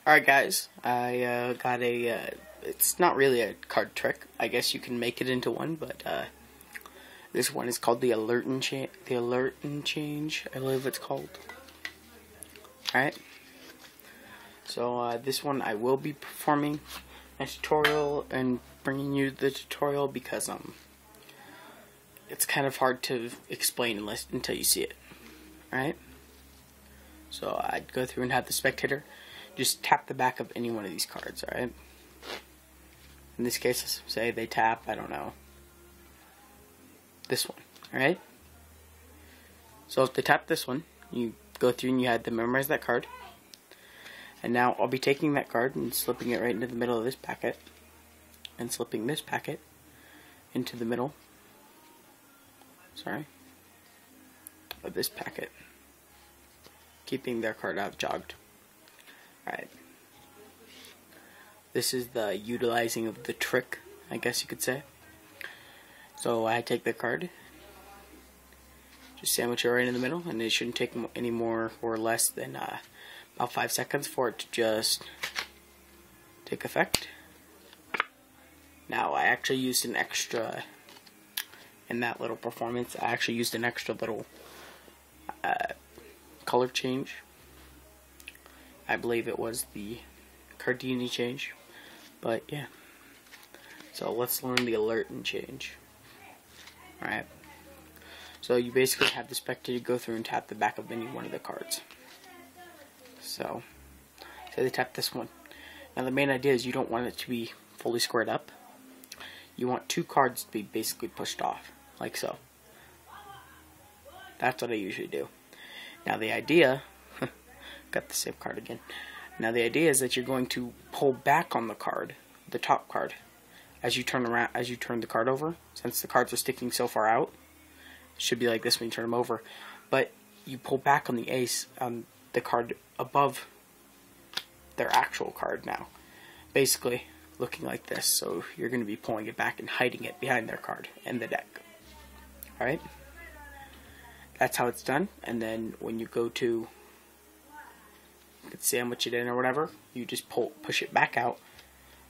Alright guys, I got a, it's not really a card trick. I guess you can make it into one, but this one is called the Allerton change, I believe it's called. Alright, so this one I will be performing a tutorial and bringing you the tutorial because it's kind of hard to explain until you see it. Alright, so I'd go through and have the spectator just tap the back of any one of these cards, alright? In this case, say they tap, I don't know, this one, alright? So if they tap this one, you go through and you had to memorize that card. And now I'll be taking that card and slipping it right into the middle of this packet, and slipping this packet into the middle, of this packet, keeping their card out jogged. Alright, this is the utilizing of the trick, I guess you could say. So I take the card, just sandwich it right in the middle, and it shouldn't take any more or less than about 5 seconds for it to just take effect. Now I actually used an extra, in that little performance, I actually used an extra little color change. I believe it was the Cardini change, but yeah. So let's learn the Allerton change. Alright, so you basically have the spectator go through and tap the back of any one of the cards. So, say they tap this one. Now the main idea is you don't want it to be fully squared up. You want 2 cards to be basically pushed off, like so. That's what I usually do. Now the idea, got the same card again. Now the idea is that you're going to pull back on the card, the top card, as you turn around, as you turn the card over. Since the cards are sticking so far out, it should be like this when you turn them over. But you pull back on the ace, on the card above their actual card now, basically looking like this. So you're going to be pulling it back and hiding it behind their card in the deck. All right, that's how it's done. And then when you go to sandwich it in or whatever, you just push it back out,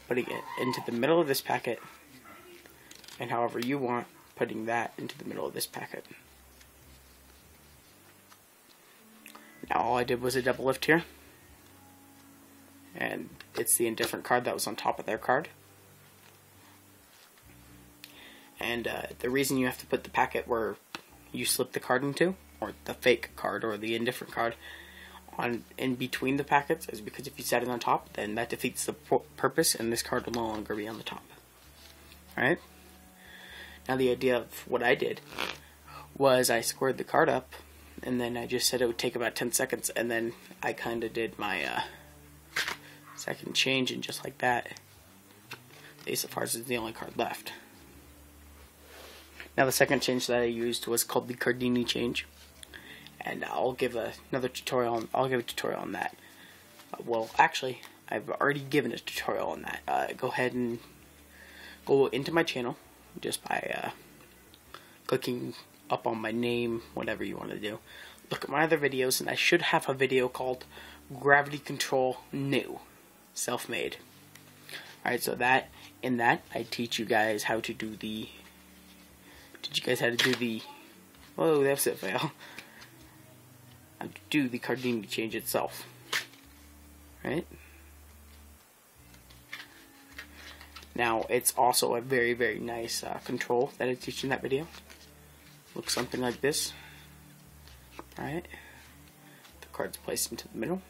putting it into the middle of this packet, and however you want, putting that into the middle of this packet. Now all I did was a double lift here, and it's the indifferent card that was on top of their card. And the reason you have to put the packet where you slip the card into, or the fake card or the indifferent card, in between the packets, is because if you set it on top, then that defeats the purpose, and this card will no longer be on the top. Alright? Now the idea of what I did was I squared the card up, and then I just said it would take about 10 seconds, and then I kind of did my second change, and just like that, Ace of Hearts is the only card left. Now the second change that I used was called the Cardini change. And I'll give another tutorial. I'll give a tutorial on that. Well, actually, I've already given a tutorial on that. Go ahead and go into my channel just by clicking up on my name, whatever you want to do. Look at my other videos, and I should have a video called Gravity Control New, Self-Made. Alright, so in that I teach you guys how to do the. Whoa, that's it, fail. How to do the Cardini change itself. Right? Now, it's also a very, very nice control that I teach in that video. Looks something like this. Alright? The card's placed into the middle.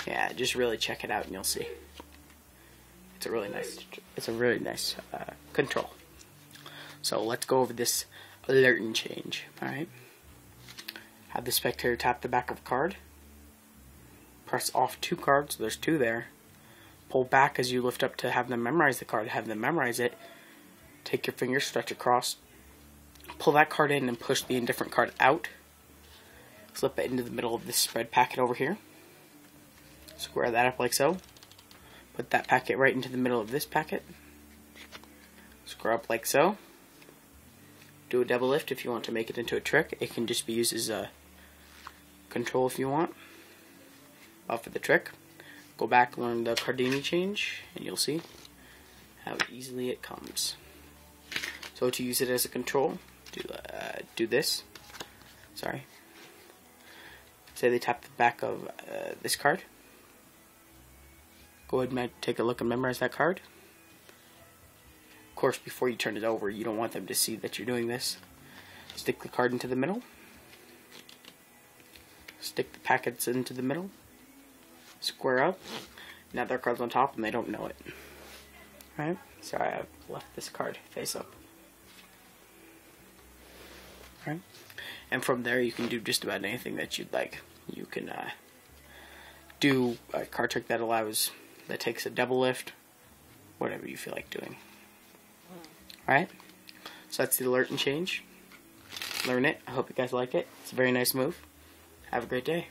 Yeah, just really check it out and you'll see. It's a really nice control. So let's go over this Allerton change. Alright. Have the spectator tap the back of a card. Press off 2 cards, so there's 2 there. Pull back as you lift up to have them memorize the card. Have them memorize it. Take your finger, stretch across. Pull that card in and push the indifferent card out. Slip it into the middle of this spread packet over here. Square that up like so. Put that packet right into the middle of this packet. Square up like so. Do a double lift if you want to make it into a trick. It can just be used as a control if you want. for the trick. Go back, learn the Cardini change, and you'll see how easily it comes. So to use it as a control, do this. Sorry. Say they tap the back of this card. Go ahead and take a look and memorize that card. Of course, before you turn it over, you don't want them to see that you're doing this. Stick the card into the middle. Stick the packets into the middle. Square up. Now their card's on top and they don't know it. Right? Sorry, I've left this card face up. Right? And from there you can do just about anything that you'd like. You can do a card trick that takes a double lift, whatever you feel like doing. Alright? So that's the Allerton change. Learn it. I hope you guys like it. It's a very nice move. Have a great day.